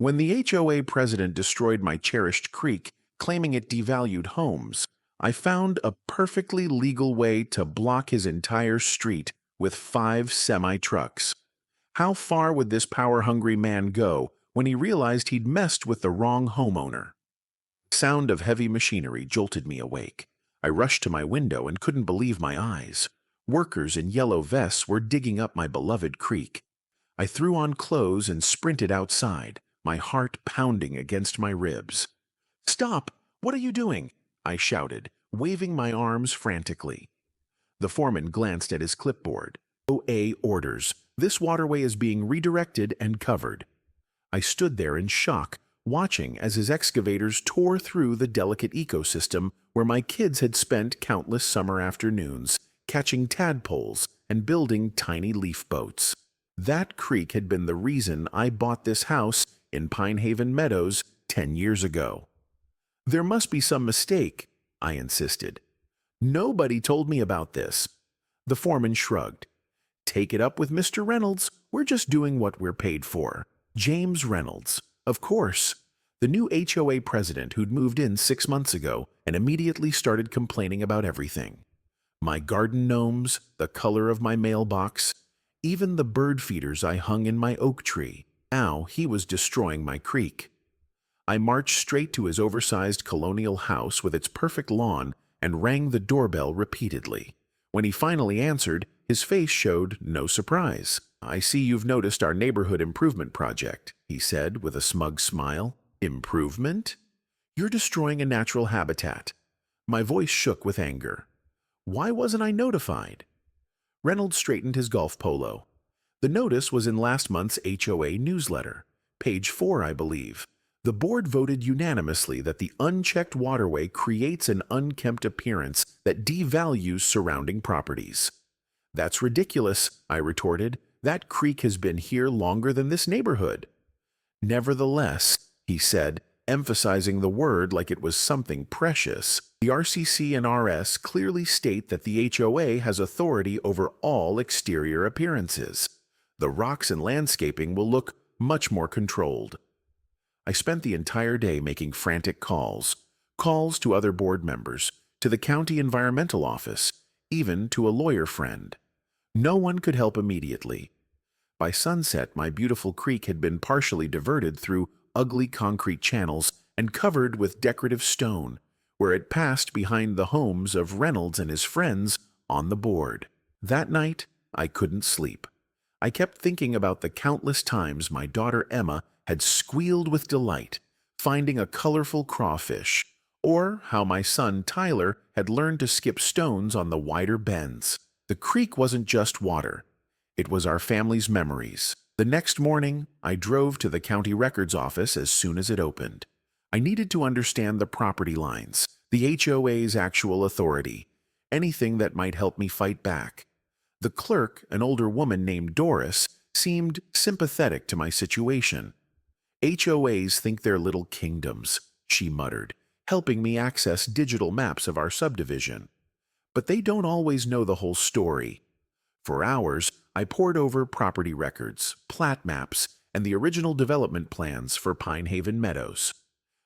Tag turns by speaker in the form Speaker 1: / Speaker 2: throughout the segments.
Speaker 1: When the HOA president destroyed my cherished creek, claiming it devalued homes, I found a perfectly legal way to block his entire street with 5 semi-trucks. How far would this power-hungry man go when he realized he'd messed with the wrong homeowner? The sound of heavy machinery jolted me awake. I rushed to my window and couldn't believe my eyes. Workers in yellow vests were digging up my beloved creek. I threw on clothes and sprinted outside, my heart pounding against my ribs. "Stop! What are you doing?" I shouted, waving my arms frantically. The foreman glanced at his clipboard. HOA orders. This waterway is being redirected and covered. I stood there in shock, watching as his excavators tore through the delicate ecosystem where my kids had spent countless summer afternoons, catching tadpoles and building tiny leaf boats. That creek had been the reason I bought this house in Pinehaven Meadows 10 years ago. "There must be some mistake," I insisted. "Nobody told me about this." The foreman shrugged. "Take it up with Mr. Reynolds. We're just doing what we're paid for." James Reynolds, of course, the new HOA president who'd moved in 6 months ago and immediately started complaining about everything. My garden gnomes, the color of my mailbox, even the bird feeders I hung in my oak tree. Now he was destroying my creek. I marched straight to his oversized colonial house with its perfect lawn and rang the doorbell repeatedly. When he finally answered, his face showed no surprise. "I see you've noticed our neighborhood improvement project," he said with a smug smile. "Improvement? You're destroying a natural habitat." My voice shook with anger. Why wasn't I notified? Reynolds straightened his golf polo. The notice was in last month's HOA newsletter. Page 4, I believe. The board voted unanimously that the unchecked waterway creates an unkempt appearance that devalues surrounding properties. "That's ridiculous," I retorted. "That creek has been here longer than this neighborhood." "Nevertheless," he said, emphasizing the word like it was something precious, "the RCC and RS clearly state that the HOA has authority over all exterior appearances. The rocks and landscaping will look much more controlled." I spent the entire day making frantic calls to other board members, to the county environmental office, even to a lawyer friend. No one could help immediately. By sunset, my beautiful creek had been partially diverted through ugly concrete channels and covered with decorative stone, where it passed behind the homes of Reynolds and his friends on the board. That night, I couldn't sleep. I kept thinking about the countless times my daughter Emma had squealed with delight, finding a colorful crawfish, or how my son Tyler had learned to skip stones on the wider bends. The creek wasn't just water. It was our family's memories. The next morning, I drove to the county records office as soon as it opened. I needed to understand the property lines, the HOA's actual authority, anything that might help me fight back. The clerk, an older woman named Doris, seemed sympathetic to my situation. "HOAs think they're little kingdoms," she muttered, helping me access digital maps of our subdivision. "But they don't always know the whole story." For hours, I pored over property records, plat maps, and the original development plans for Pinehaven Meadows.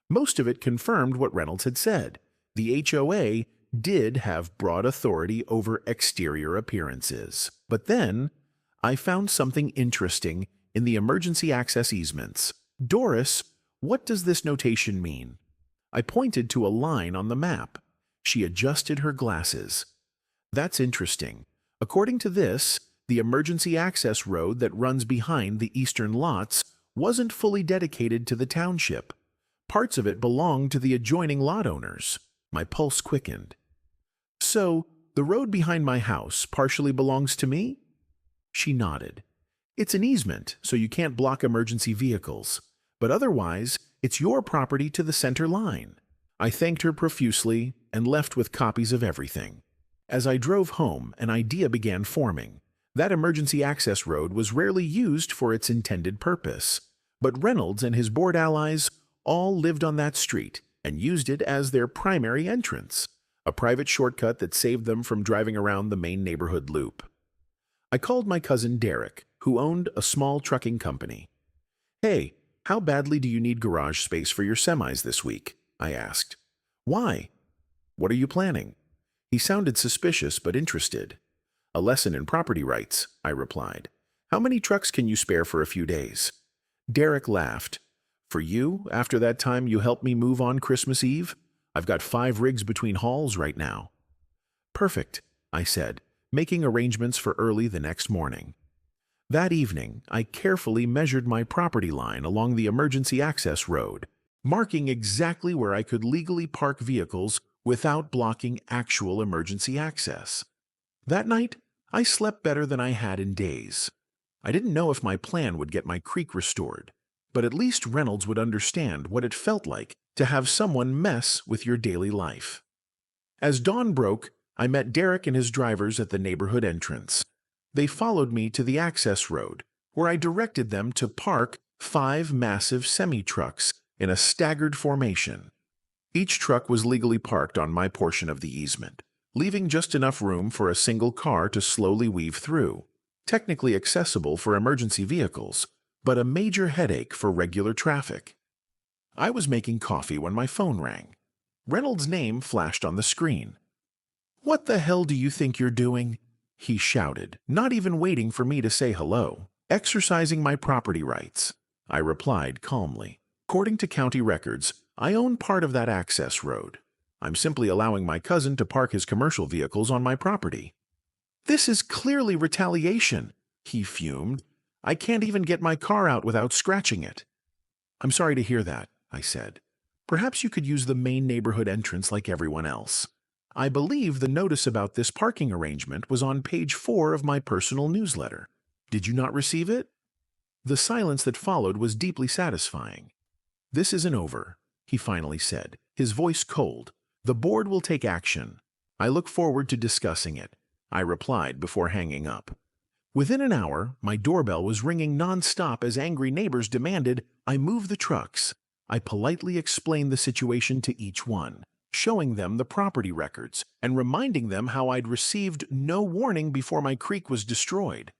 Speaker 1: Most of it confirmed what Reynolds had said. The HOA did have broad authority over exterior appearances. But then, I found something interesting in the emergency access easements. "Doris, what does this notation mean?" I pointed to a line on the map. She adjusted her glasses. "That's interesting. According to this, the emergency access road that runs behind the eastern lots wasn't fully dedicated to the township. Parts of it belonged to the adjoining lot owners." My pulse quickened. "So, the road behind my house partially belongs to me?" She nodded. "It's an easement, so you can't block emergency vehicles. But otherwise, it's your property to the center line." I thanked her profusely and left with copies of everything. As I drove home, an idea began forming. That emergency access road was rarely used for its intended purpose. But Reynolds and his board allies all lived on that street and used it as their primary entrance, a private shortcut that saved them from driving around the main neighborhood loop. I called my cousin Derek, who owned a small trucking company. "Hey, "How badly do you need garage space for your semis this week?" I asked. "Why? What are you planning?" He sounded suspicious but interested. "A lesson in property rights," I replied. "How many trucks can you spare for a few days?" Derek laughed. "For you, after that time you helped me move on Christmas Eve? I've got 5 rigs between hauls right now." "Perfect," I said, making arrangements for early the next morning. That evening, I carefully measured my property line along the emergency access road, marking exactly where I could legally park vehicles without blocking actual emergency access. That night, I slept better than I had in days. I didn't know if my plan would get my creek restored, but at least Reynolds would understand what it felt like to have someone mess with your daily life. As dawn broke, I met Derek and his drivers at the neighborhood entrance. They followed me to the access road, where I directed them to park 5 massive semi-trucks in a staggered formation. Each truck was legally parked on my portion of the easement, leaving just enough room for a single car to slowly weave through, technically accessible for emergency vehicles, but a major headache for regular traffic. I was making coffee when my phone rang. Reynolds' name flashed on the screen. "What the hell do you think you're doing?" he shouted, not even waiting for me to say hello. "Exercising my property rights," I replied calmly. "According to county records, I own part of that access road. I'm simply allowing my cousin to park his commercial vehicles on my property." "This is clearly retaliation," he fumed. "I can't even get my car out without scratching it." "I'm sorry to hear that," I said. "Perhaps you could use the main neighborhood entrance like everyone else. I believe the notice about this parking arrangement was on page 4 of my personal newsletter. Did you not receive it?" The silence that followed was deeply satisfying. "This isn't over," he finally said, his voice cold. "The board will take action. I look forward to discussing it," I replied before hanging up. Within an hour, my doorbell was ringing nonstop as angry neighbors demanded I move the trucks. I politely explained the situation to each one, showing them the property records and reminding them how I'd received no warning before my creek was destroyed.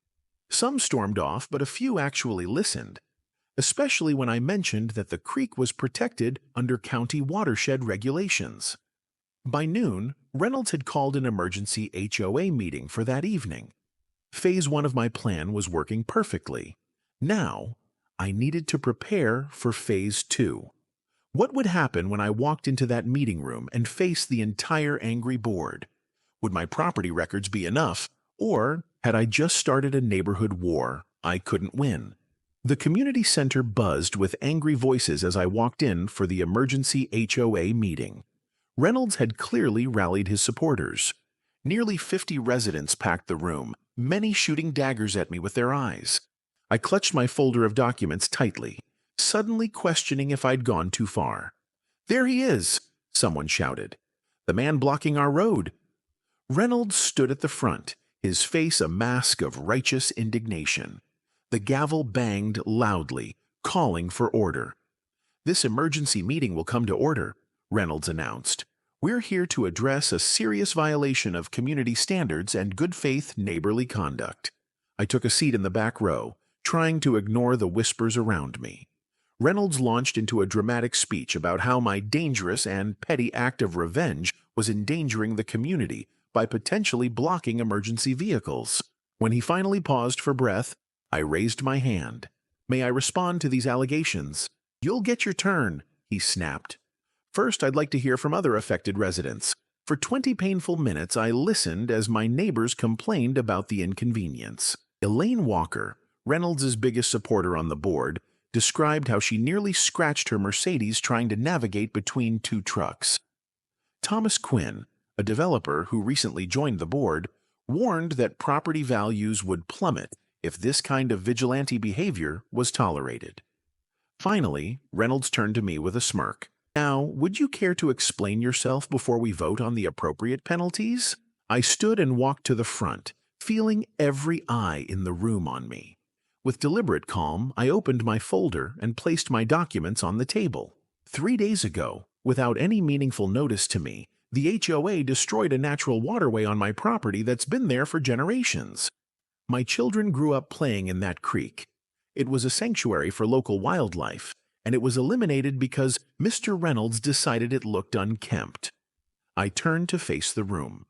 Speaker 1: Some stormed off, but a few actually listened, especially when I mentioned that the creek was protected under county watershed regulations. By noon, Reynolds had called an emergency HOA meeting for that evening. Phase 1 of my plan was working perfectly. Now, I needed to prepare for Phase 2. What would happen when I walked into that meeting room and faced the entire angry board? Would my property records be enough, or had I just started a neighborhood war I couldn't win? The community center buzzed with angry voices as I walked in for the emergency HOA meeting. Reynolds had clearly rallied his supporters. Nearly 50 residents packed the room, many shooting daggers at me with their eyes. I clutched my folder of documents tightly, suddenly questioning if I'd gone too far. "There he is!" someone shouted. "The man blocking our road." Reynolds stood at the front, his face a mask of righteous indignation. The gavel banged loudly, calling for order. "This emergency meeting will come to order," Reynolds announced. "We're here to address a serious violation of community standards and good faith neighborly conduct." I took a seat in the back row, trying to ignore the whispers around me. Reynolds launched into a dramatic speech about how my dangerous and petty act of revenge was endangering the community by potentially blocking emergency vehicles. When he finally paused for breath, I raised my hand. "May I respond to these allegations?" "You'll get your turn," he snapped. "First, I'd like to hear from other affected residents." For 20 painful minutes, I listened as my neighbors complained about the inconvenience. Elaine Walker, Reynolds' biggest supporter on the board, described how she nearly scratched her Mercedes trying to navigate between 2 trucks. Thomas Quinn, a developer who recently joined the board, warned that property values would plummet if this kind of vigilante behavior was tolerated. Finally, Reynolds turned to me with a smirk. "Now, would you care to explain yourself before we vote on the appropriate penalties?" I stood and walked to the front, feeling every eye in the room on me. With deliberate calm, I opened my folder and placed my documents on the table. 3 days ago, without any meaningful notice to me, the HOA destroyed a natural waterway on my property that's been there for generations. My children grew up playing in that creek. It was a sanctuary for local wildlife, and it was eliminated because Mr. Reynolds decided it looked unkempt. I turned to face the room.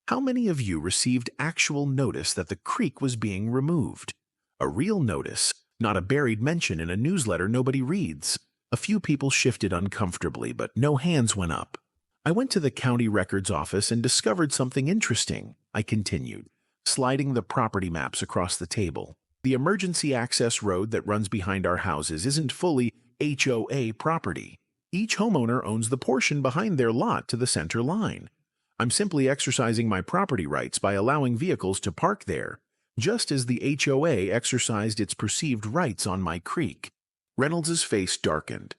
Speaker 1: How many of you received actual notice that the creek was being removed? A real notice, not a buried mention in a newsletter nobody reads. A few people shifted uncomfortably, but no hands went up. I went to the county records office and discovered something interesting, I continued, sliding the property maps across the table. The emergency access road that runs behind our houses isn't fully HOA property. Each homeowner owns the portion behind their lot to the center line. I'm simply exercising my property rights by allowing vehicles to park there, just as the HOA exercised its perceived rights on my creek. Reynolds's face darkened.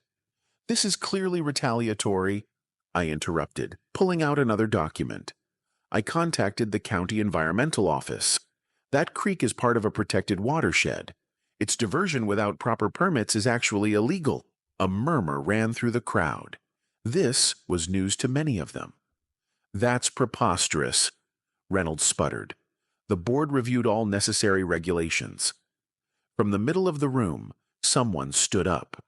Speaker 1: This is clearly retaliatory, I interrupted, pulling out another document. I contacted the county environmental office. That creek is part of a protected watershed. Its diversion without proper permits is actually illegal. A murmur ran through the crowd. This was news to many of them. That's preposterous, Reynolds sputtered. The board reviewed all necessary regulations. From the middle of the room, someone stood up.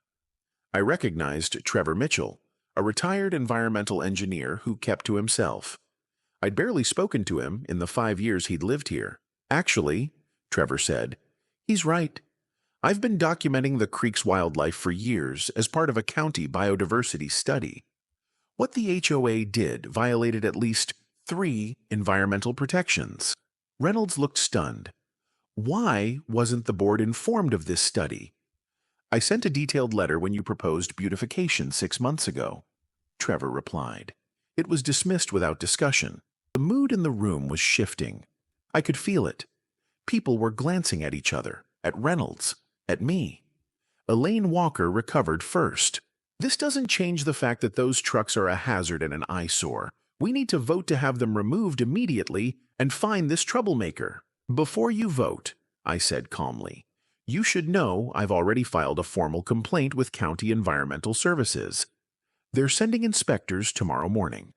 Speaker 1: I recognized Trevor Mitchell, a retired environmental engineer who kept to himself. I'd barely spoken to him in the 5 years he'd lived here. Actually, Trevor said, he's right. I've been documenting the creek's wildlife for years as part of a county biodiversity study. What the HOA did violated at least 3 environmental protections. Reynolds looked stunned. Why wasn't the board informed of this study? I sent a detailed letter when you proposed beautification 6 months ago, Trevor replied. It was dismissed without discussion. The mood in the room was shifting. I could feel it. People were glancing at each other, at Reynolds, at me. Elaine Walker recovered first. This doesn't change the fact that those trucks are a hazard and an eyesore. We need to vote to have them removed immediately and fine this troublemaker. Before you vote, I said calmly, you should know I've already filed a formal complaint with County Environmental Services. They're sending inspectors tomorrow morning.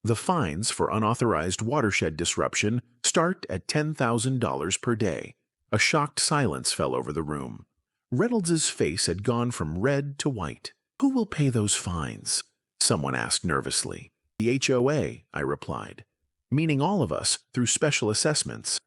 Speaker 1: The fines for unauthorized watershed disruption start at $10,000 per day. A shocked silence fell over the room. Reynolds's face had gone from red to white. Who will pay those fines? Someone asked nervously. The HOA, I replied, meaning all of us through special assessments.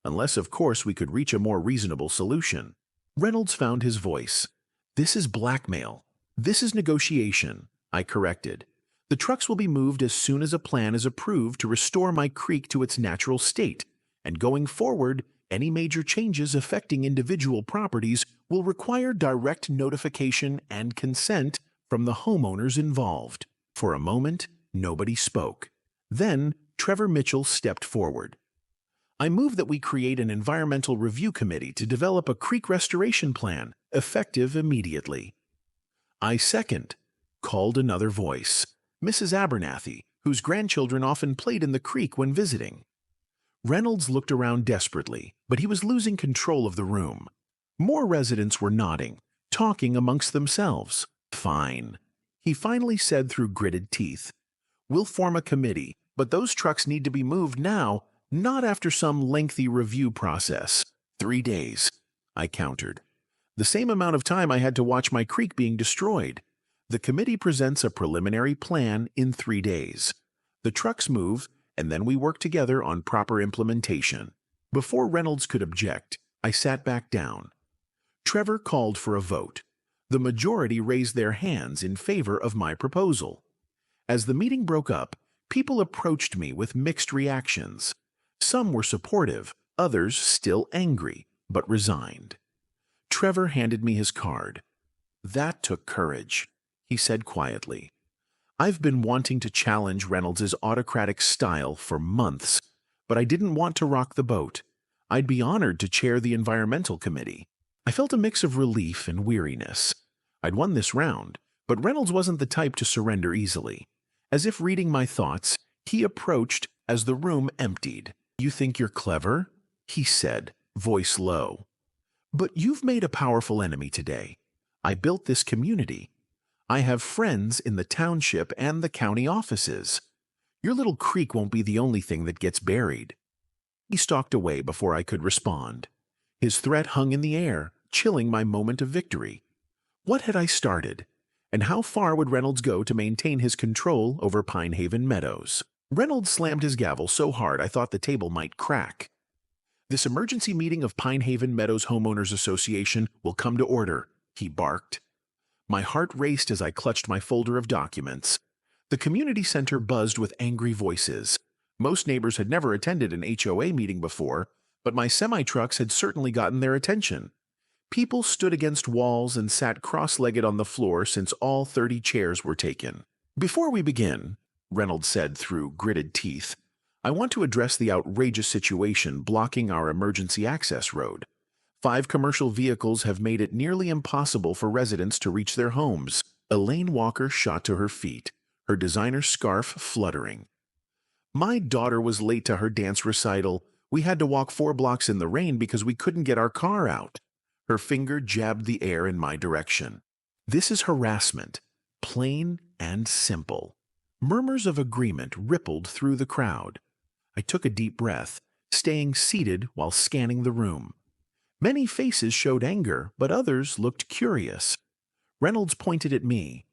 Speaker 1: Unless, of course, we could reach a more reasonable solution. Reynolds found his voice. This is blackmail. This is negotiation, I corrected. The trucks will be moved as soon as a plan is approved to restore my creek to its natural state, and going forward, any major changes affecting individual properties will require direct notification and consent from the homeowners involved. For a moment, nobody spoke. Then, Trevor Mitchell stepped forward. I move that we create an environmental review committee to develop a creek restoration plan, effective immediately. I second, called another voice, Mrs. Abernathy, whose grandchildren often played in the creek when visiting. Reynolds looked around desperately, but he was losing control of the room. More residents were nodding, talking amongst themselves. Fine, he finally said through gritted teeth. We'll form a committee, but those trucks need to be moved now, not after some lengthy review process. 3 days, I countered. The same amount of time I had to watch my creek being destroyed. The committee presents a preliminary plan in 3 days. The trucks move, and then we work together on proper implementation. Before Reynolds could object, I sat back down. Trevor called for a vote. The majority raised their hands in favor of my proposal. As the meeting broke up, people approached me with mixed reactions. Some were supportive, others still angry, but resigned. Trevor handed me his card. That took courage, he said quietly. I've been wanting to challenge Reynolds's autocratic style for months, but I didn't want to rock the boat. I'd be honored to chair the environmental committee. I felt a mix of relief and weariness. I'd won this round, but Reynolds wasn't the type to surrender easily. As if reading my thoughts, he approached as the room emptied. You think you're clever? He said, voice low. But you've made a powerful enemy today. I built this community. I have friends in the township and the county offices. Your little creek won't be the only thing that gets buried. He stalked away before I could respond. His threat hung in the air, chilling my moment of victory. What had I started? And how far would Reynolds go to maintain his control over Pine Haven Meadows? Reynolds slammed his gavel so hard I thought the table might crack. "This emergency meeting of Pine Haven Meadows Homeowners Association will come to order," he barked. My heart raced as I clutched my folder of documents. The community center buzzed with angry voices. Most neighbors had never attended an HOA meeting before, but my semi-trucks had certainly gotten their attention. People stood against walls and sat cross-legged on the floor since all 30 chairs were taken. "Before we begin," Reynolds said through gritted teeth, "I want to address the outrageous situation blocking our emergency access road. 5 commercial vehicles have made it nearly impossible for residents to reach their homes." Elaine Walker shot to her feet, her designer scarf fluttering. "My daughter was late to her dance recital. We had to walk 4 blocks in the rain because we couldn't get our car out." Her finger jabbed the air in my direction. "This is harassment, plain and simple." Murmurs of agreement rippled through the crowd. I took a deep breath, staying seated while scanning the room. Many faces showed anger, but others looked curious. Reynolds pointed at me.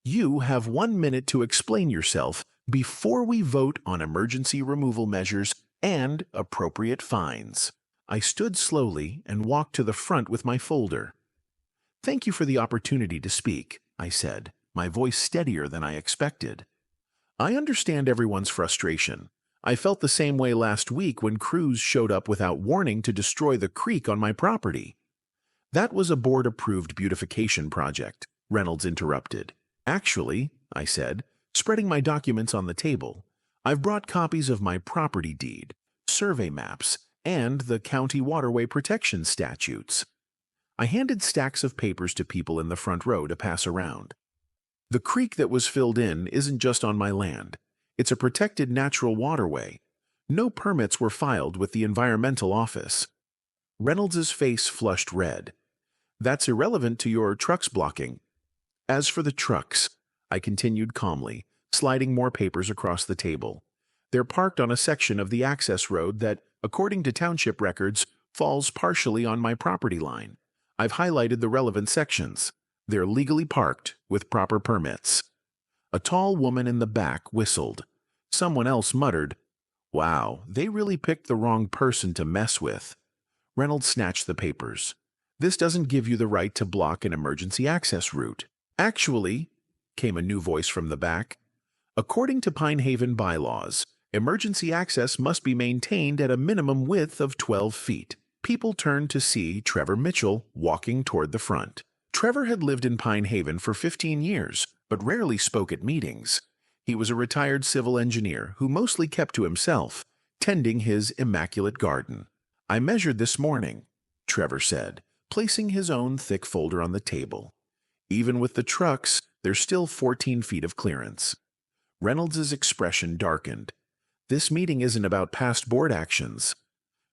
Speaker 1: "You have 1 minute to explain yourself before we vote on emergency removal measures and appropriate fines." I stood slowly and walked to the front with my folder. "Thank you for the opportunity to speak," I said, my voice steadier than I expected. "I understand everyone's frustration. I felt the same way last week when crews showed up without warning to destroy the creek on my property." "That was a board-approved beautification project," Reynolds interrupted. "Actually," I said, spreading my documents on the table, "I've brought copies of my property deed, survey maps, and the county waterway protection statutes." I handed stacks of papers to people in the front row to pass around. "The creek that was filled in isn't just on my land. It's a protected natural waterway. No permits were filed with the environmental office." Reynolds's face flushed red. "That's irrelevant to your trucks blocking." "As for the trucks," I continued calmly, sliding more papers across the table, "they're parked on a section of the access road that, according to township records, falls partially on my property line. I've highlighted the relevant sections. They're legally parked with proper permits." A tall woman in the back whistled. Someone else muttered, "Wow, they really picked the wrong person to mess with." Reynolds snatched the papers. "This doesn't give you the right to block an emergency access route." "Actually," came a new voice from the back, "according to Pine Haven bylaws, emergency access must be maintained at a minimum width of 12 feet. People turned to see Trevor Mitchell walking toward the front. Trevor had lived in Pine Haven for 15 years, but rarely spoke at meetings. He was a retired civil engineer who mostly kept to himself, tending his immaculate garden. "I measured this morning," Trevor said, placing his own thick folder on the table. "Even with the trucks, there's still 14 feet of clearance." Reynolds's expression darkened. "This meeting isn't about past board actions."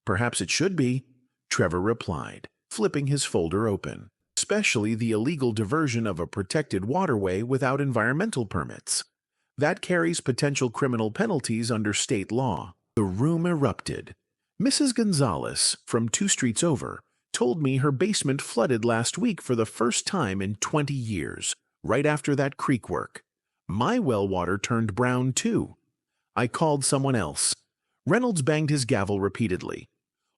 Speaker 1: "Perhaps it should be," Trevor replied, flipping his folder open. "Especially the illegal diversion of a protected waterway without environmental permits. That carries potential criminal penalties under state law." The room erupted. "Mrs. Gonzalez, from 2 streets over, told me her basement flooded last week for the first time in 20 years, right after that creek work. My well water turned brown too." I called someone else. Reynolds banged his gavel repeatedly.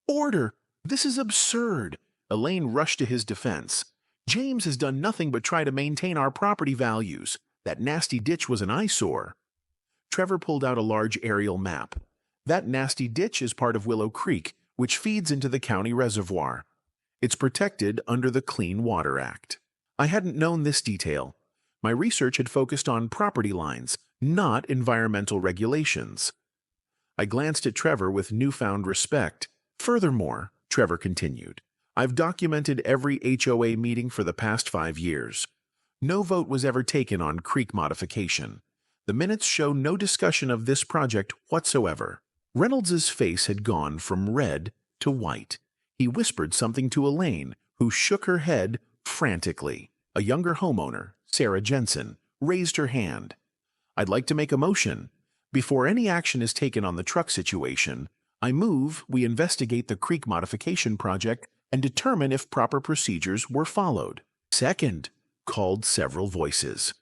Speaker 1: "Order! This is absurd!" Elaine rushed to his defense. "James has done nothing but try to maintain our property values. That nasty ditch was an eyesore." Trevor pulled out a large aerial map. "That nasty ditch is part of Willow Creek, which feeds into the county reservoir. It's protected under the Clean Water Act." I hadn't known this detail. My research had focused on property lines, not environmental regulations. I glanced at Trevor with newfound respect. "Furthermore," Trevor continued, "I've documented every HOA meeting for the past 5 years. No vote was ever taken on creek modification. The minutes show no discussion of this project whatsoever." Reynolds's face had gone from red to white. He whispered something to Elaine, who shook her head frantically. A younger homeowner, Sarah Jensen, raised her hand. "I'd like to make a motion. Before any action is taken on the truck situation, I move we investigate the creek modification project and determine if proper procedures were followed. Second, called several voices.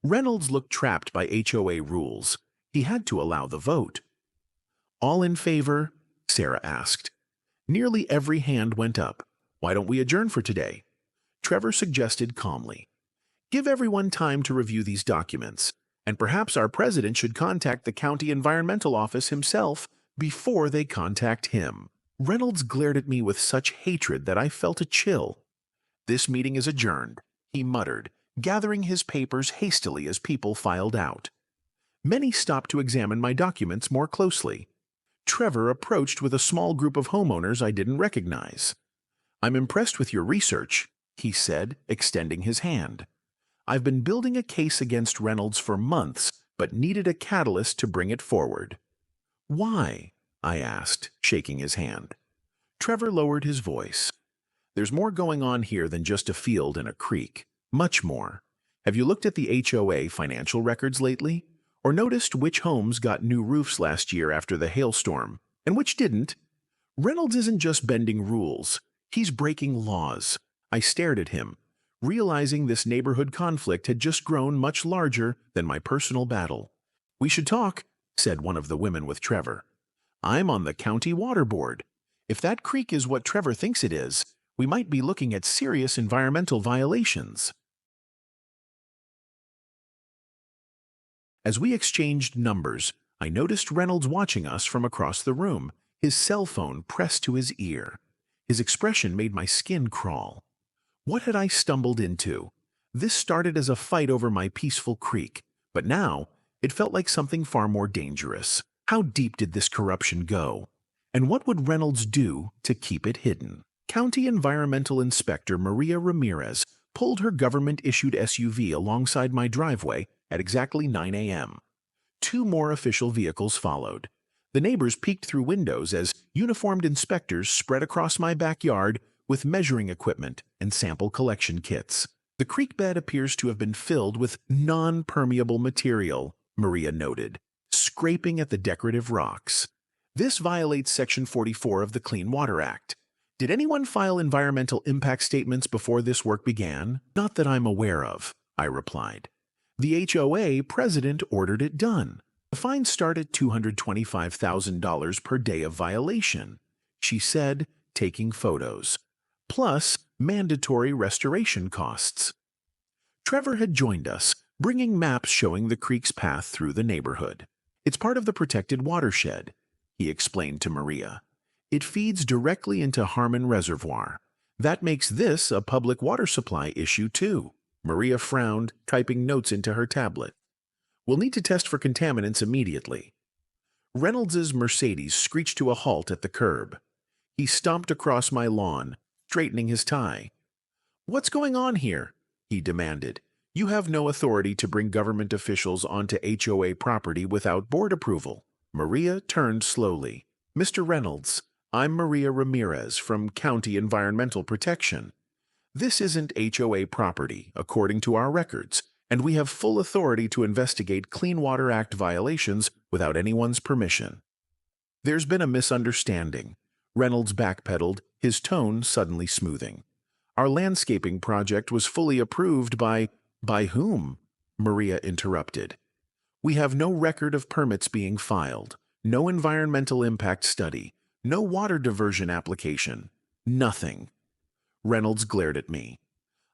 Speaker 1: Reynolds looked trapped by HOA rules. He had to allow the vote. All in favor? Sarah asked. Nearly every hand went up. Why don't we adjourn for today? Trevor suggested calmly. Give everyone time to review these documents, and perhaps our president should contact the county environmental office himself before they contact him. Reynolds glared at me with such hatred that I felt a chill. This meeting is adjourned, he muttered, gathering his papers hastily as people filed out. Many stopped to examine my documents more closely. Trevor approached with a small group of homeowners I didn't recognize. I'm impressed with your research, he said, extending his hand. I've been building a case against Reynolds for months, but needed a catalyst to bring it forward. Why? I asked, shaking his hand. Trevor lowered his voice. There's more going on here than just a field and a creek. Much more. Have you looked at the HOA financial records lately? Or noticed which homes got new roofs last year after the hailstorm, and which didn't? Reynolds isn't just bending rules. He's breaking laws. I stared at him, realizing this neighborhood conflict had just grown much larger than my personal battle. We should talk, said one of the women with Trevor. I'm on the county water board. If that creek is what Trevor thinks it is, we might be looking at serious environmental violations. As we exchanged numbers, I noticed Reynolds watching us from across the room, his cell phone pressed to his ear. His expression made my skin crawl. What had I stumbled into? This started as a fight over my peaceful creek, but now it felt like something far more dangerous. How deep did this corruption go? And what would Reynolds do to keep it hidden? County Environmental Inspector Maria Ramirez pulled her government-issued SUV alongside my driveway at exactly 9 a.m. 2 more official vehicles followed. The neighbors peeked through windows as uniformed inspectors spread across my backyard with measuring equipment and sample collection kits. The creek bed appears to have been filled with non-permeable material, Maria noted, scraping at the decorative rocks. This violates Section 44 of the Clean Water Act. Did anyone file environmental impact statements before this work began? Not that I'm aware of, I replied. The HOA president ordered it done. The fines start at $225,000 per day of violation, she said, taking photos, plus mandatory restoration costs. Trevor had joined us, bringing maps showing the creek's path through the neighborhood. It's part of the protected watershed, he explained to Maria. It feeds directly into Harmon Reservoir. That makes this a public water supply issue, too. Maria frowned, typing notes into her tablet. We'll need to test for contaminants immediately. Reynolds's Mercedes screeched to a halt at the curb. He stomped across my lawn, straightening his tie. What's going on here? He demanded. You have no authority to bring government officials onto HOA property without board approval. Maria turned slowly. Mr. Reynolds, I'm Maria Ramirez from County Environmental Protection. This isn't HOA property, according to our records, and we have full authority to investigate Clean Water Act violations without anyone's permission. There's been a misunderstanding. Reynolds backpedaled, his tone suddenly smoothing. Our landscaping project was fully approved by whom? Maria interrupted. We have no record of permits being filed, no environmental impact study, no water diversion application, nothing. Reynolds glared at me.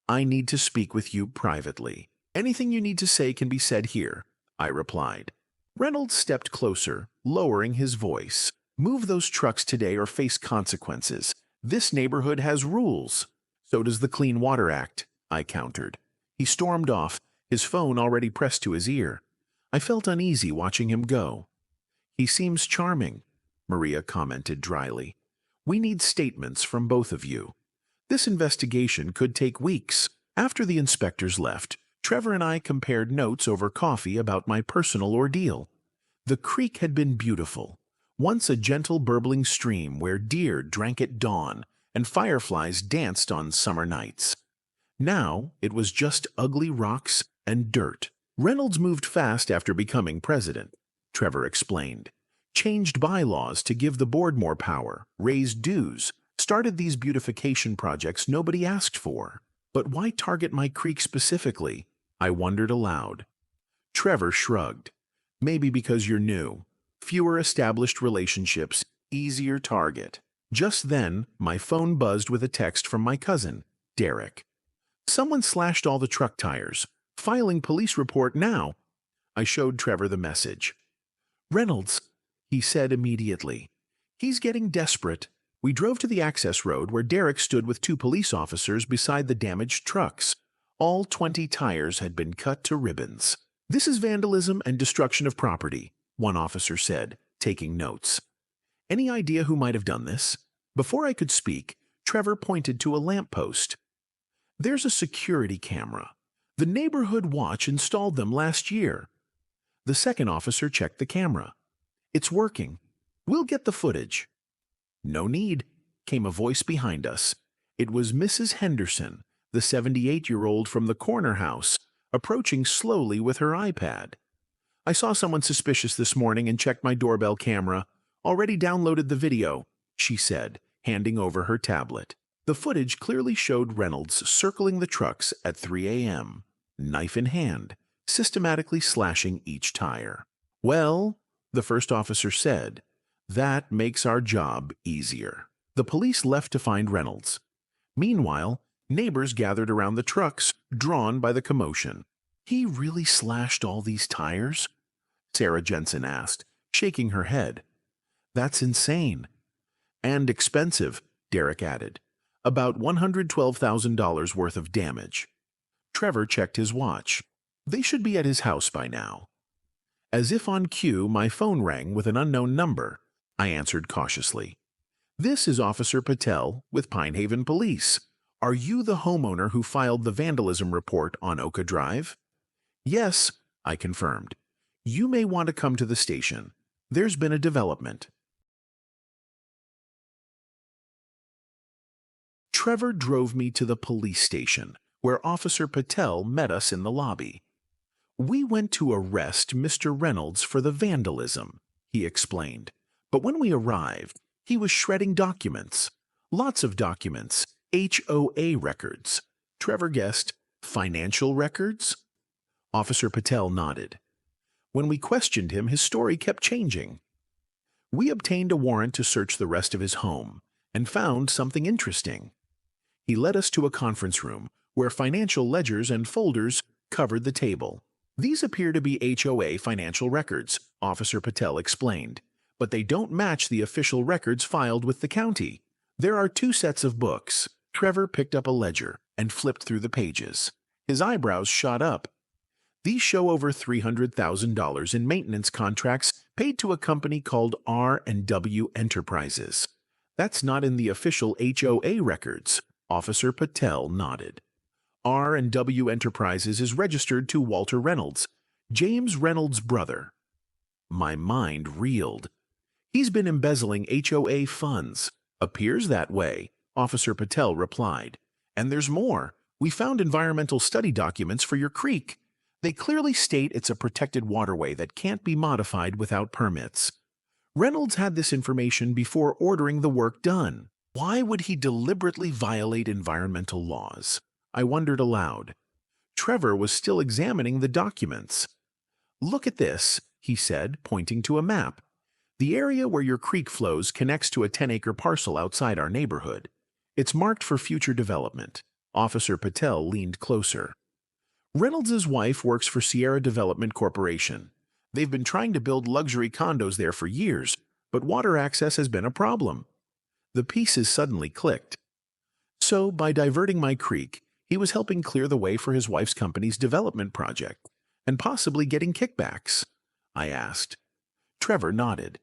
Speaker 1: I need to speak with you privately. Anything you need to say can be said here, I replied. Reynolds stepped closer, lowering his voice. Move those trucks today or face consequences. This neighborhood has rules. So does the Clean Water Act, I countered. He stormed off, his phone already pressed to his ear. I felt uneasy watching him go. He seems charming, Maria commented dryly. We need statements from both of you. This investigation could take weeks. After the inspectors left, Trevor and I compared notes over coffee about my personal ordeal. The creek had been beautiful, once a gentle burbling stream where deer drank at dawn and fireflies danced on summer nights. Now it was just ugly rocks and dirt. Reynolds moved fast after becoming president, Trevor explained. Changed bylaws to give the board more power, raised dues, started these beautification projects nobody asked for. But why target my creek specifically? I wondered aloud. Trevor shrugged. Maybe because you're new. Fewer established relationships, easier target. Just then, my phone buzzed with a text from my cousin, Derek. Someone slashed all the truck tires. Filing police report now. I showed Trevor the message. Reynolds, he said immediately. He's getting desperate. We drove to the access road where Derek stood with 2 police officers beside the damaged trucks. All 20 tires had been cut to ribbons. This is vandalism and destruction of property, one officer said, taking notes. Any idea who might have done this? Before I could speak, Trevor pointed to a lamppost. There's a security camera. The neighborhood watch installed them last year. The second officer checked the camera. It's working. We'll get the footage. No need, came a voice behind us. It was Mrs. Henderson, the 78-year-old from the corner house, approaching slowly with her iPad. I saw someone suspicious this morning and checked my doorbell camera. Already downloaded the video, she said, handing over her tablet. The footage clearly showed Reynolds circling the trucks at 3 a.m., knife in hand, systematically slashing each tire. Well, the first officer said, that makes our job easier. The police left to find Reynolds. Meanwhile, neighbors gathered around the trucks, drawn by the commotion. He really slashed all these tires? Sarah Jensen asked, shaking her head. That's insane. And expensive, Derek added. About $112,000 worth of damage. Trevor checked his watch. They should be at his house by now. As if on cue, my phone rang with an unknown number. I answered cautiously. This is Officer Patel with Pine Haven Police. Are you the homeowner who filed the vandalism report on Oka Drive? Yes, I confirmed. You may want to come to the station. There's been a development. Trevor drove me to the police station, where Officer Patel met us in the lobby. We went to arrest Mr. Reynolds for the vandalism, he explained. But when we arrived, he was shredding documents. Lots of documents, HOA records. Trevor guessed, financial records? Officer Patel nodded. When we questioned him, his story kept changing. We obtained a warrant to search the rest of his home and found something interesting. He led us to a conference room where financial ledgers and folders covered the table. These appear to be HOA financial records, Officer Patel explained, but they don't match the official records filed with the county. There are 2 sets of books. Trevor picked up a ledger and flipped through the pages. His eyebrows shot up. These show over $300,000 in maintenance contracts paid to a company called R&W Enterprises. That's not in the official HOA records. Officer Patel nodded. R&W Enterprises is registered to Walter Reynolds, James Reynolds' brother. My mind reeled. He's been embezzling HOA funds. Appears that way, Officer Patel replied. And there's more. We found environmental study documents for your creek. They clearly state it's a protected waterway that can't be modified without permits. Reynolds had this information before ordering the work done. Why would he deliberately violate environmental laws? I wondered aloud. Trevor was still examining the documents. Look at this, he said, pointing to a map. The area where your creek flows connects to a 10-acre parcel outside our neighborhood. It's marked for future development. Officer Patel leaned closer. Reynolds' wife works for Sierra Development Corporation. They've been trying to build luxury condos there for years, but water access has been a problem. The pieces suddenly clicked. So, by diverting my creek, he was helping clear the way for his wife's company's development project, and possibly getting kickbacks, I asked. Trevor nodded.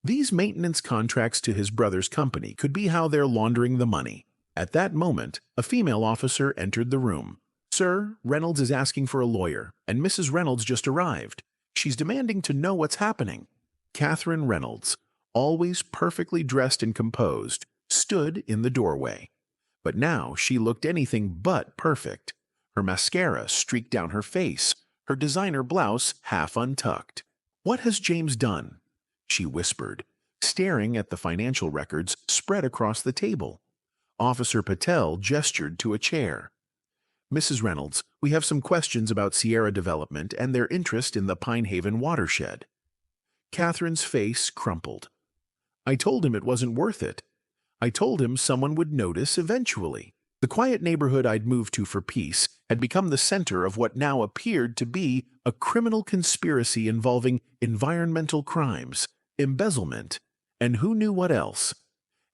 Speaker 1: These maintenance contracts to his brother's company could be how they're laundering the money. At that moment, a female officer entered the room. Sir, Reynolds is asking for a lawyer, and Mrs. Reynolds just arrived. She's demanding to know what's happening. Catherine Reynolds, always perfectly dressed and composed, stood in the doorway. But now she looked anything but perfect. Her mascara streaked down her face, her designer blouse half untucked. What has James done? She whispered, staring at the financial records spread across the table. Officer Patel gestured to a chair. "Mrs. Reynolds, we have some questions about Sierra Development and their interest in the Pine Haven watershed." Catherine's face crumpled. "I told him it wasn't worth it. I told him someone would notice eventually." The quiet neighborhood I'd moved to for peace had become the center of what now appeared to be a criminal conspiracy involving environmental crimes, embezzlement, and who knew what else.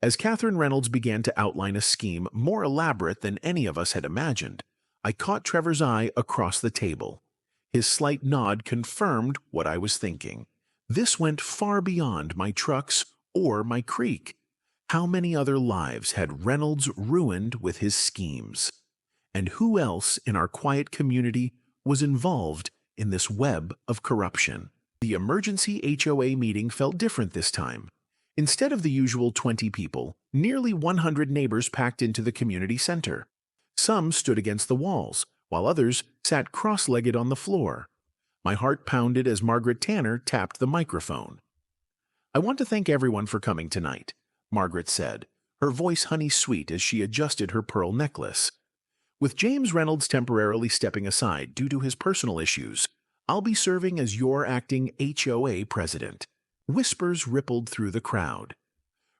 Speaker 1: As Catherine Reynolds began to outline a scheme more elaborate than any of us had imagined, I caught Trevor's eye across the table. His slight nod confirmed what I was thinking. This went far beyond my trucks or my creek. How many other lives had Reynolds ruined with his schemes? And who else in our quiet community was involved in this web of corruption? The emergency HOA meeting felt different this time. Instead of the usual 20 people, nearly 100 neighbors packed into the community center. Some stood against the walls, while others sat cross-legged on the floor. My heart pounded as Margaret Tanner tapped the microphone. "I want to thank everyone for coming tonight," Margaret said, her voice honey-sweet as she adjusted her pearl necklace. "With James Reynolds temporarily stepping aside due to his personal issues, I'll be serving as your acting HOA president." Whispers rippled through the crowd.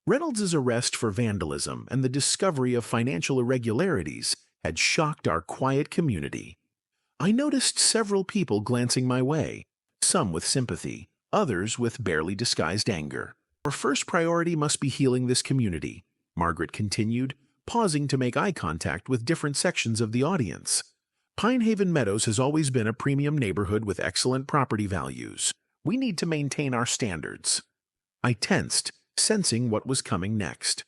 Speaker 1: Reynolds' arrest for vandalism and the discovery of financial irregularities had shocked our quiet community. I noticed several people glancing my way, some with sympathy, others with barely disguised anger. "Our first priority must be healing this community," Margaret continued, pausing to make eye contact with different sections of the audience. "Pine Haven Meadows has always been a premium neighborhood with excellent property values. We need to maintain our standards." I tensed, sensing what was coming next.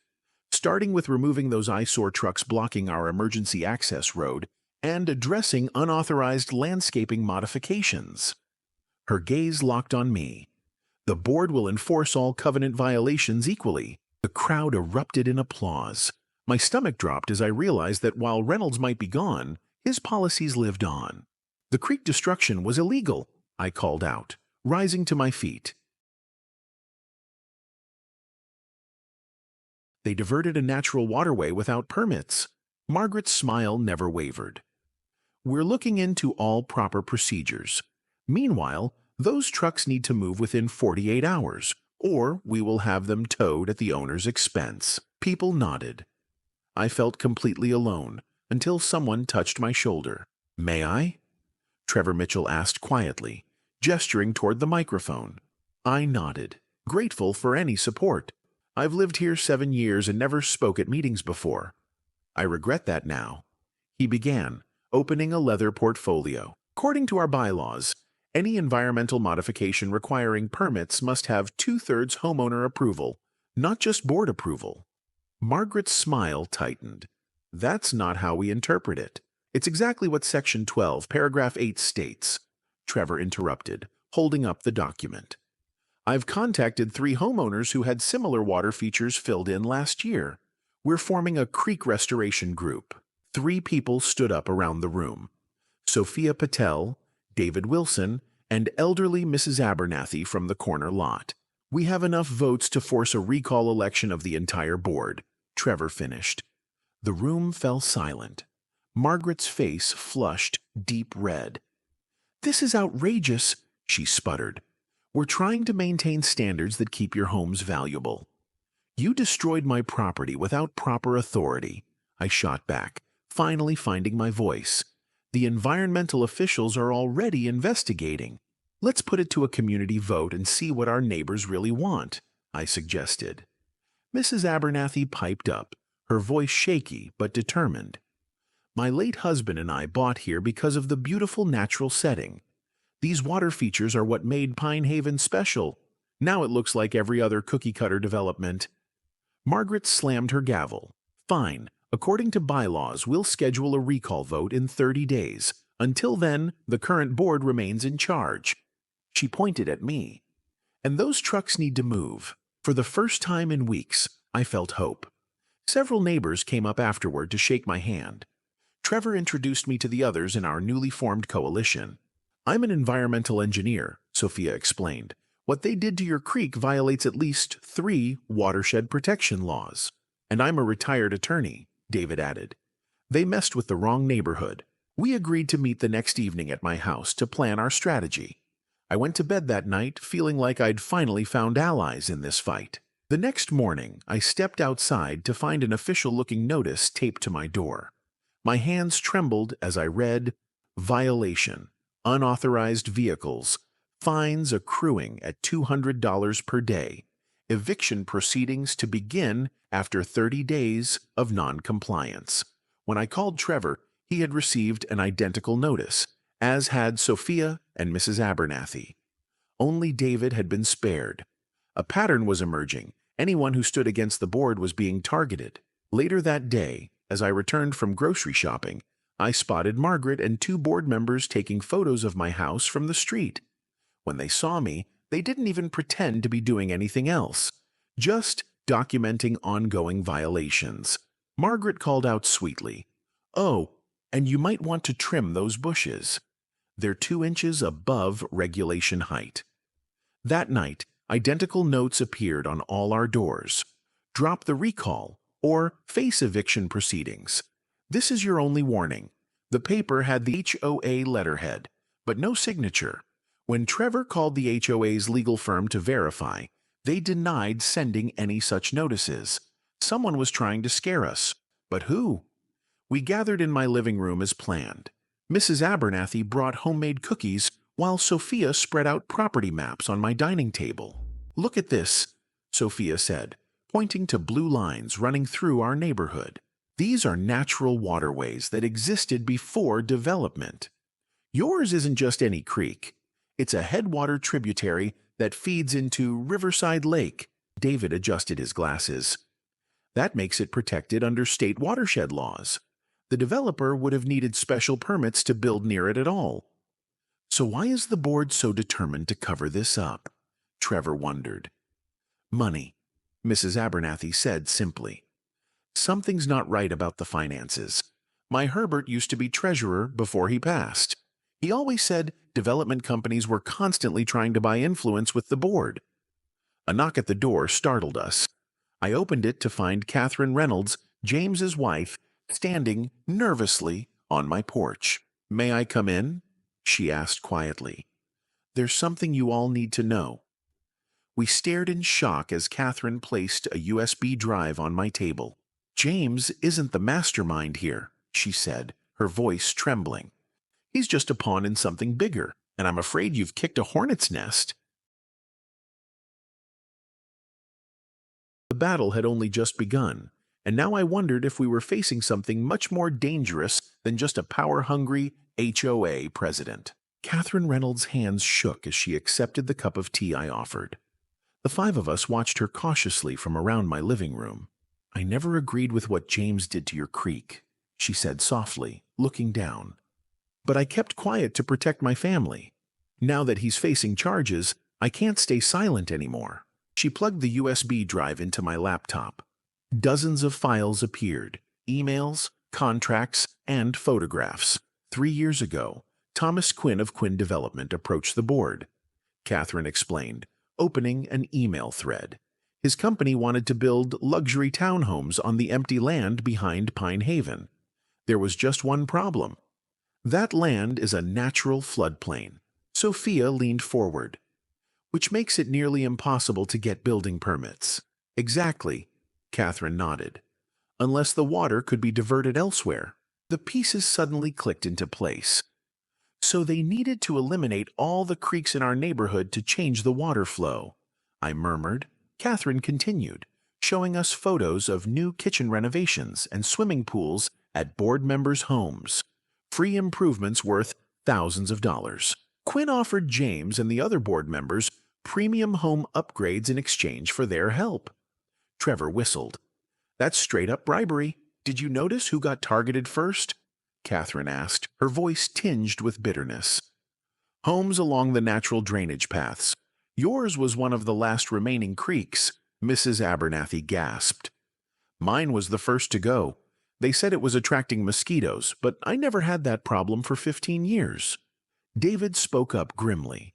Speaker 1: Starting with removing those eyesore trucks blocking our emergency access road and addressing unauthorized landscaping modifications. Her gaze locked on me. "The board will enforce all covenant violations equally." The crowd erupted in applause. My stomach dropped as I realized that while Reynolds might be gone, his policies lived on. "The creek destruction was illegal," I called out, rising to my feet. "They diverted a natural waterway without permits." Margaret's smile never wavered. "We're looking into all proper procedures. Meanwhile, those trucks need to move within 48 hours, or we will have them towed at the owner's expense." People nodded. I felt completely alone until someone touched my shoulder. "May I?" Trevor Mitchell asked quietly, gesturing toward the microphone. I nodded, grateful for any support. "I've lived here 7 years and never spoke at meetings before. I regret that now." He began, opening a leather portfolio. "According to our bylaws, any environmental modification requiring permits must have 2/3 homeowner approval, not just board approval." Margaret's smile tightened. "That's not how we interpret it. It's exactly what Section 12, Paragraph 8 states." Trevor interrupted, holding up the document. "I've contacted 3 homeowners who had similar water features filled in last year. We're forming a creek restoration group." 3 people stood up around the room. Sophia Patel, David Wilson, and elderly Mrs. Abernathy from the corner lot. "We have enough votes to force a recall election of the entire board," Trevor finished. The room fell silent. Margaret's face flushed deep red. "This is outrageous," she sputtered. "We're trying to maintain standards that keep your homes valuable." "You destroyed my property without proper authority," I shot back, finally finding my voice. "The environmental officials are already investigating. Let's put it to a community vote and see what our neighbors really want," I suggested. Mrs. Abernathy piped up, her voice shaky but determined. "My late husband and I bought here because of the beautiful natural setting. These water features are what made Pine Haven special. Now it looks like every other cookie-cutter development." Margaret slammed her gavel. "Fine. According to bylaws, we'll schedule a recall vote in 30 days. Until then, the current board remains in charge." She pointed at me. "And those trucks need to move." For the first time in weeks, I felt hope. Several neighbors came up afterward to shake my hand. Trevor introduced me to the others in our newly formed coalition. "I'm an environmental engineer," Sophia explained. What they did to your creek violates at least 3 watershed protection laws. And I'm a retired attorney, David added. They messed with the wrong neighborhood. We agreed to meet the next evening at my house to plan our strategy. I went to bed that night feeling like I'd finally found allies in this fight. The next morning, I stepped outside to find an official-looking notice taped to my door. My hands trembled as I read, "Violation, unauthorized vehicles, fines accruing at $200 per day, eviction proceedings to begin after 30 days of non-compliance." When I called Trevor, he had received an identical notice, as had Sophia and Mrs. Abernathy. Only David had been spared. A pattern was emerging. Anyone who stood against the board was being targeted. Later that day, as I returned from grocery shopping, I spotted Margaret and 2 board members taking photos of my house from the street. When they saw me, they didn't even pretend to be doing anything else, just documenting ongoing violations. Margaret called out sweetly, "Oh, and you might want to trim those bushes. They're 2 inches above regulation height." That night, identical notes appeared on all our doors. "Drop the recall," or "face eviction proceedings. This is your only warning." The paper had the HOA letterhead, but no signature. When Trevor called the HOA's legal firm to verify, they denied sending any such notices. Someone was trying to scare us. But who? We gathered in my living room as planned. Mrs. Abernathy brought homemade cookies while Sophia spread out property maps on my dining table. "Look at this," Sophia said, pointing to blue lines running through our neighborhood. "These are natural waterways that existed before development. Yours isn't just any creek. It's a headwater tributary that feeds into Riverside Lake." David adjusted his glasses. "That makes it protected under state watershed laws. The developer would have needed special permits to build near it at all." "So why is the board so determined to cover this up?" Trevor wondered. "Money," Mrs. Abernathy said simply. "Something's not right about the finances. My Herbert used to be treasurer before he passed. He always said development companies were constantly trying to buy influence with the board." A knock at the door startled us. I opened it to find Catherine Reynolds, James's wife, standing nervously on my porch. "May I come in?" she asked quietly. "There's something you all need to know." We stared in shock as Catherine placed a USB drive on my table. "James isn't the mastermind here," she said, her voice trembling. "He's just a pawn in something bigger, and I'm afraid you've kicked a hornet's nest." The battle had only just begun, and now I wondered if we were facing something much more dangerous than just a power-hungry HOA president. Catherine Reynolds' hands shook as she accepted the cup of tea I offered. The 5 of us watched her cautiously from around my living room. "I never agreed with what James did to your creek," she said softly, looking down. "But I kept quiet to protect my family. Now that he's facing charges, I can't stay silent anymore." She plugged the USB drive into my laptop. Dozens of files appeared, emails, contracts, and photographs. 3 years ago, Thomas Quinn of Quinn Development approached the board. Catherine explained, opening an email thread. His company wanted to build luxury townhomes on the empty land behind Pine Haven. There was just one problem. That land is a natural floodplain. Sophia leaned forward. "Which makes it nearly impossible to get building permits." "Exactly," Catherine nodded. "Unless the water could be diverted elsewhere." The pieces suddenly clicked into place. "So they needed to eliminate all the creeks in our neighborhood to change the water flow," I murmured. Catherine continued, showing us photos of new kitchen renovations and swimming pools at board members' homes. Free improvements worth thousands of dollars. Quinn offered James and the other board members premium home upgrades in exchange for their help. Trevor whistled. "That's straight-up bribery. Did you notice who got targeted first?" Catherine asked, her voice tinged with bitterness. "Homes along the natural drainage paths. Yours was one of the last remaining creeks," Mrs. Abernathy gasped. "Mine was the first to go. They said it was attracting mosquitoes, but I never had that problem for 15 years. David spoke up grimly.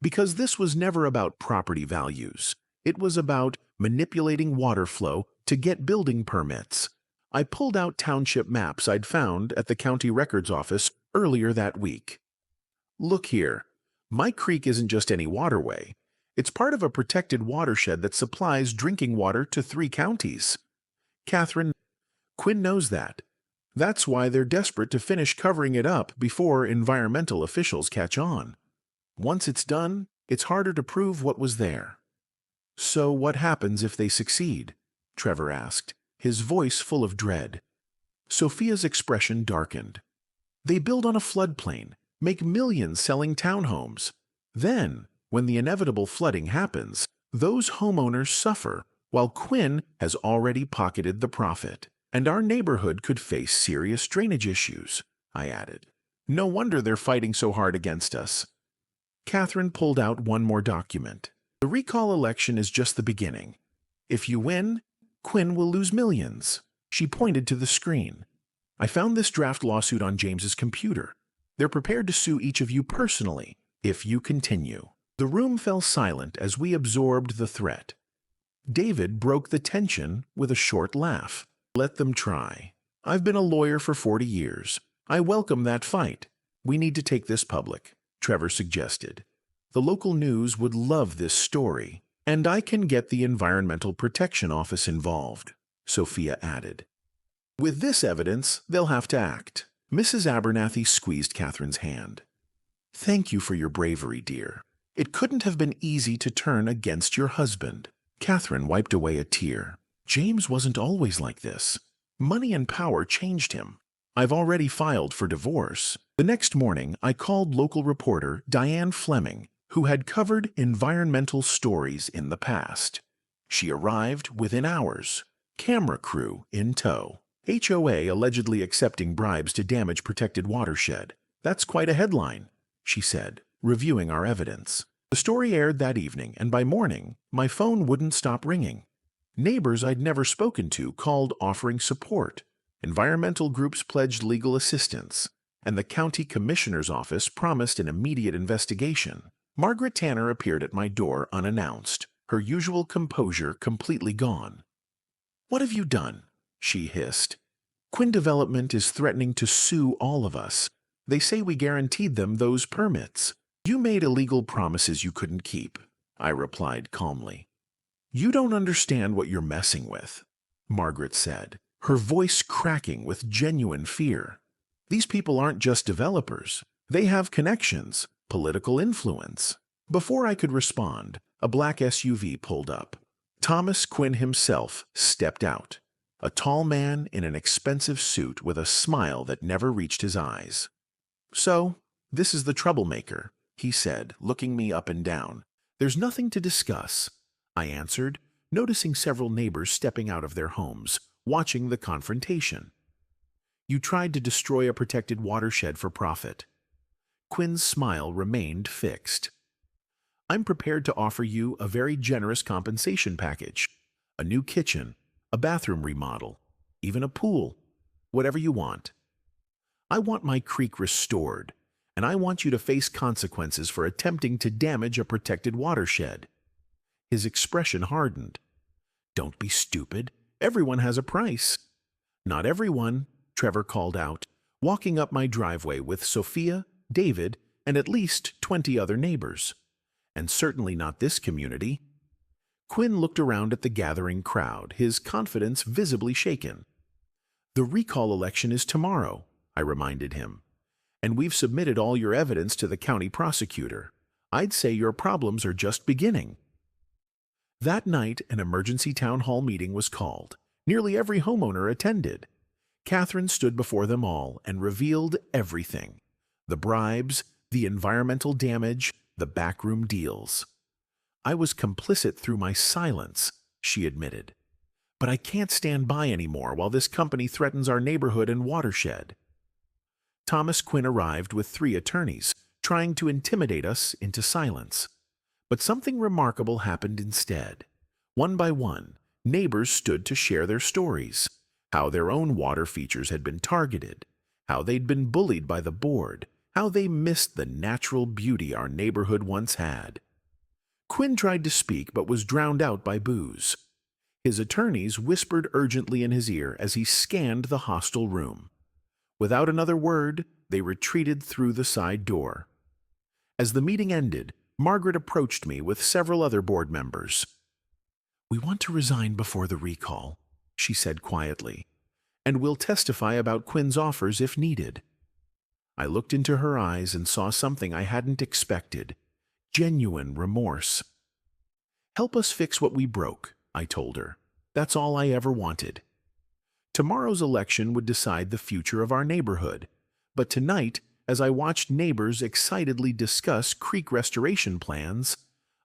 Speaker 1: Because this was never about property values. It was about manipulating water flow to get building permits. I pulled out township maps I'd found at the county records office earlier that week. Look here. My creek isn't just any waterway. It's part of a protected watershed that supplies drinking water to 3 counties. Catherine, Quinn knows that. That's why they're desperate to finish covering it up before environmental officials catch on. Once it's done, it's harder to prove what was there. So what happens if they succeed? Trevor asked, his voice full of dread. Sophia's expression darkened. They build on a floodplain, make millions selling townhomes. Then, when the inevitable flooding happens, those homeowners suffer, while Quinn has already pocketed the profit. And our neighborhood could face serious drainage issues, I added. No wonder they're fighting so hard against us. Catherine pulled out one more document. The recall election is just the beginning. If you win, Quinn will lose millions. She pointed to the screen. I found this draft lawsuit on James's computer. They're prepared to sue each of you personally if you continue. The room fell silent as we absorbed the threat. David broke the tension with a short laugh. Let them try. I've been a lawyer for 40 years. I welcome that fight. We need to take this public, Trevor suggested. The local news would love this story, and I can get the Environmental Protection Office involved, Sophia added. With this evidence, they'll have to act. Mrs. Abernathy squeezed Catherine's hand. Thank you for your bravery, dear. It couldn't have been easy to turn against your husband. Catherine wiped away a tear. James wasn't always like this. Money and power changed him. I've already filed for divorce. The next morning, I called local reporter Diane Fleming, who had covered environmental stories in the past. She arrived within hours. Camera crew in tow. HOA allegedly accepting bribes to damage protected watershed. That's quite a headline, she said, reviewing our evidence. The story aired that evening, and by morning, my phone wouldn't stop ringing. Neighbors I'd never spoken to called offering support. Environmental groups pledged legal assistance, and the county commissioner's office promised an immediate investigation. Margaret Tanner appeared at my door unannounced, her usual composure completely gone. What have you done? She hissed. Quinn Development is threatening to sue all of us. They say we guaranteed them those permits. You made illegal promises you couldn't keep, I replied calmly. You don't understand what you're messing with, Margaret said, her voice cracking with genuine fear. These people aren't just developers. They have connections, political influence. Before I could respond, a black SUV pulled up. Thomas Quinn himself stepped out, a tall man in an expensive suit with a smile that never reached his eyes. So, this is the troublemaker, he said, looking me up and down. There's nothing to discuss, I answered, noticing several neighbors stepping out of their homes, watching the confrontation. You tried to destroy a protected watershed for profit. Quinn's smile remained fixed. I'm prepared to offer you a very generous compensation package. A new kitchen, a bathroom remodel, even a pool, whatever you want. I want my creek restored, and I want you to face consequences for attempting to damage a protected watershed. His expression hardened. Don't be stupid. Everyone has a price. Not everyone, Trevor called out, walking up my driveway with Sophia, David, and at least 20 other neighbors. And certainly not this community. Quinn looked around at the gathering crowd, his confidence visibly shaken. The recall election is tomorrow, I reminded him. And we've submitted all your evidence to the county prosecutor. I'd say your problems are just beginning. That night, an emergency town hall meeting was called. Nearly every homeowner attended. Catherine stood before them all and revealed everything. The bribes, the environmental damage, the backroom deals. I was complicit through my silence, she admitted. But I can't stand by anymore while this company threatens our neighborhood and watershed. Thomas Quinn arrived with 3 attorneys, trying to intimidate us into silence. But something remarkable happened instead. One by one, neighbors stood to share their stories, how their own water features had been targeted, how they'd been bullied by the board, how they missed the natural beauty our neighborhood once had. Quinn tried to speak but was drowned out by boos. His attorneys whispered urgently in his ear as he scanned the hostile room. Without another word, they retreated through the side door. As the meeting ended, Margaret approached me with several other board members. "We want to resign before the recall," she said quietly, "and we'll testify about Quinn's offers if needed." I looked into her eyes and saw something I hadn't expected: genuine remorse. "Help us fix what we broke," I told her. "That's all I ever wanted." Tomorrow's election would decide the future of our neighborhood, but tonight, as I watched neighbors excitedly discuss creek restoration plans,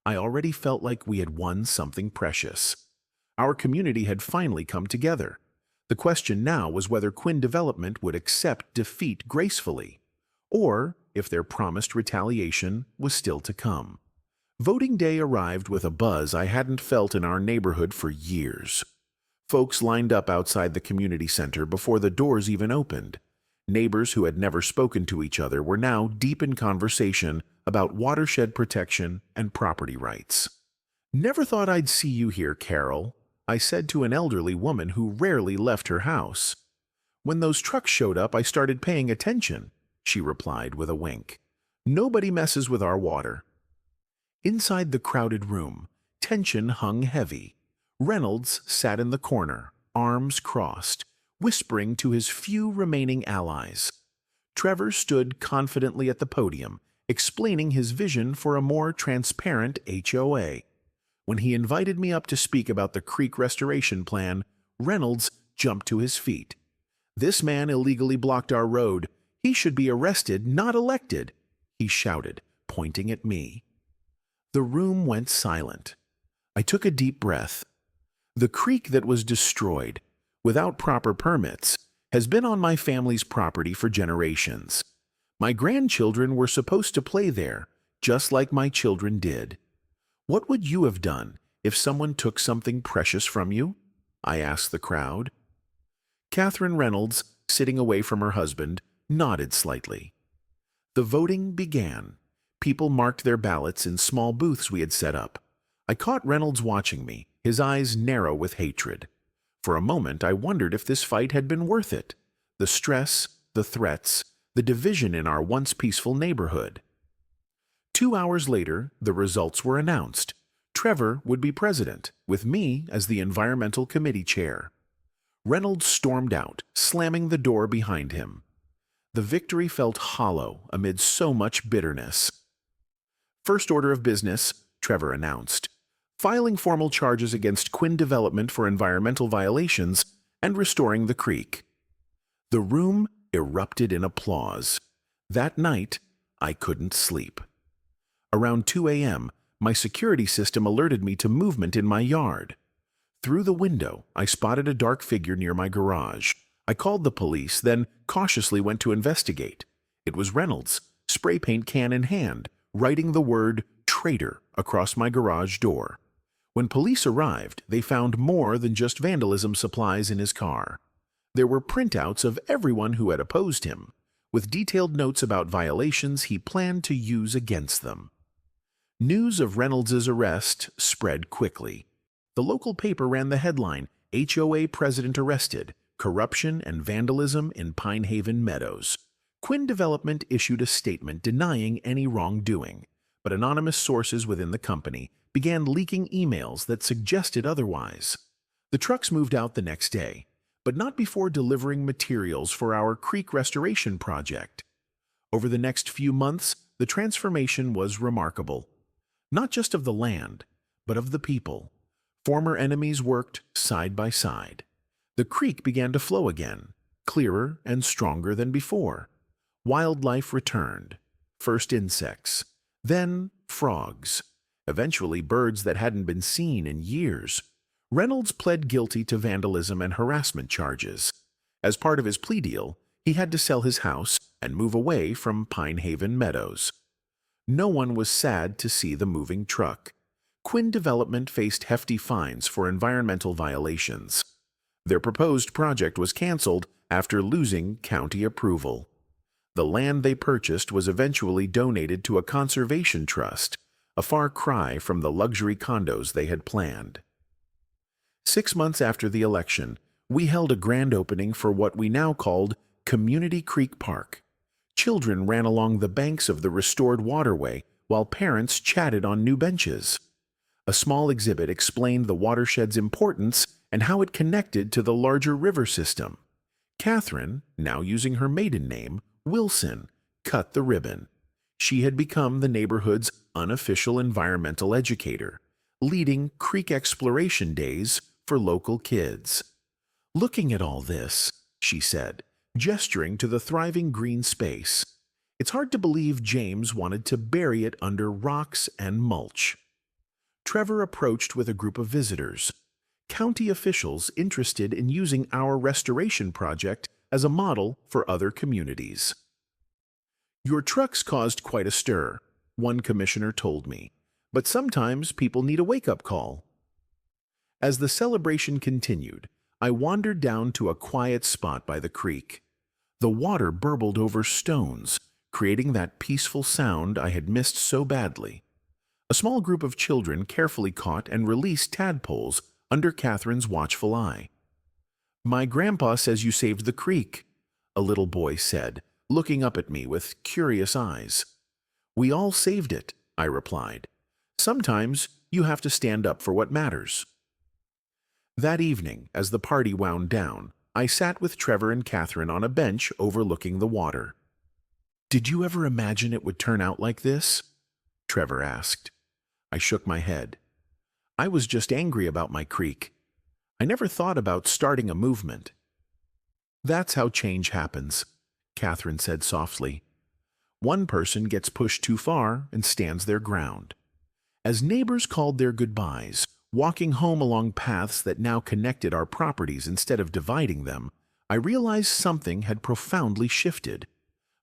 Speaker 1: I already felt like we had won something precious. Our community had finally come together. The question now was whether Quinn Development would accept defeat gracefully, or if their promised retaliation was still to come. Voting day arrived with a buzz I hadn't felt in our neighborhood for years. Folks lined up outside the community center before the doors even opened. Neighbors who had never spoken to each other were now deep in conversation about watershed protection and property rights. "Never thought I'd see you here, Carol," I said to an elderly woman who rarely left her house. "When those trucks showed up, I started paying attention," she replied with a wink. "Nobody messes with our water." Inside the crowded room, tension hung heavy. Reynolds sat in the corner, arms crossed, whispering to his few remaining allies. Trevor stood confidently at the podium, explaining his vision for a more transparent HOA. When he invited me up to speak about the creek restoration plan, Reynolds jumped to his feet. "This man illegally blocked our road. He should be arrested, not elected," he shouted, pointing at me. The room went silent. I took a deep breath. The creek that was destroyed, without proper permits, has been on my family's property for generations. My grandchildren were supposed to play there, just like my children did. "What would you have done if someone took something precious from you?" I asked the crowd. Catherine Reynolds, sitting away from her husband, nodded slightly. The voting began. People marked their ballots in small booths we had set up. I caught Reynolds watching me, his eyes narrow with hatred. For a moment, I wondered if this fight had been worth it. The stress, the threats, the division in our once peaceful neighborhood. 2 hours later, the results were announced. Trevor would be president, with me as the environmental committee chair. Reynolds stormed out, slamming the door behind him. The victory felt hollow amid so much bitterness. "First order of business," Trevor announced, "filing formal charges against Quinn Development for environmental violations and restoring the creek." The room erupted in applause. That night, I couldn't sleep. Around 2 a.m., my security system alerted me to movement in my yard. Through the window, I spotted a dark figure near my garage. I called the police, then cautiously went to investigate. It was Reynolds, spray paint can in hand, writing the word "traitor" across my garage door. When police arrived, they found more than just vandalism supplies in his car. There were printouts of everyone who had opposed him, with detailed notes about violations he planned to use against them. News of Reynolds' arrest spread quickly. The local paper ran the headline, "HOA President Arrested, Corruption and Vandalism in Pine Haven Meadows." Quinn Development issued a statement denying any wrongdoing, but anonymous sources within the company began leaking emails that suggested otherwise. The trucks moved out the next day, but not before delivering materials for our creek restoration project. Over the next few months, the transformation was remarkable. Not just of the land, but of the people. Former enemies worked side by side. The creek began to flow again, clearer and stronger than before. Wildlife returned. First insects, then frogs, eventually birds that hadn't been seen in years. Reynolds pled guilty to vandalism and harassment charges. As part of his plea deal, he had to sell his house and move away from Pine Haven Meadows. No one was sad to see the moving truck. Quinn Development faced hefty fines for environmental violations. Their proposed project was canceled after losing county approval. The land they purchased was eventually donated to a conservation trust, a far cry from the luxury condos they had planned. 6 months after the election, we held a grand opening for what we now called Community Creek Park. Children ran along the banks of the restored waterway while parents chatted on new benches. A small exhibit explained the watershed's importance and how it connected to the larger river system. Catherine, now using her maiden name, Wilson, cut the ribbon. She had become the neighborhood's unofficial environmental educator, leading creek exploration days for local kids. "Looking at all this," she said, gesturing to the thriving green space, "it's hard to believe James wanted to bury it under rocks and mulch." Trevor approached with a group of visitors, county officials interested in using our restoration project as a model for other communities. "Your trucks caused quite a stir," one commissioner told me, "but sometimes people need a wake-up call." As the celebration continued, I wandered down to a quiet spot by the creek. The water burbled over stones, creating that peaceful sound I had missed so badly. A small group of children carefully caught and released tadpoles under Catherine's watchful eye. "My grandpa says you saved the creek," a little boy said, looking up at me with curious eyes. "We all saved it," I replied. "Sometimes you have to stand up for what matters." That evening, as the party wound down, I sat with Trevor and Catherine on a bench overlooking the water. "Did you ever imagine it would turn out like this?" Trevor asked. I shook my head. "I was just angry about my creek. I never thought about starting a movement." "That's how change happens," Catherine said softly. "One person gets pushed too far and stands their ground." As neighbors called their goodbyes, walking home along paths that now connected our properties instead of dividing them, I realized something had profoundly shifted.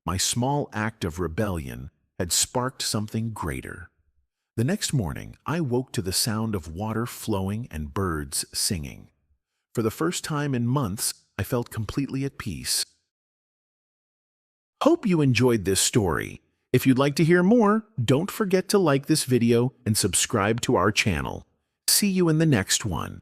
Speaker 1: My small act of rebellion had sparked something greater. The next morning, I woke to the sound of water flowing and birds singing. For the first time in months, I felt completely at peace. Hope you enjoyed this story. If you'd like to hear more, don't forget to like this video and subscribe to our channel. See you in the next one.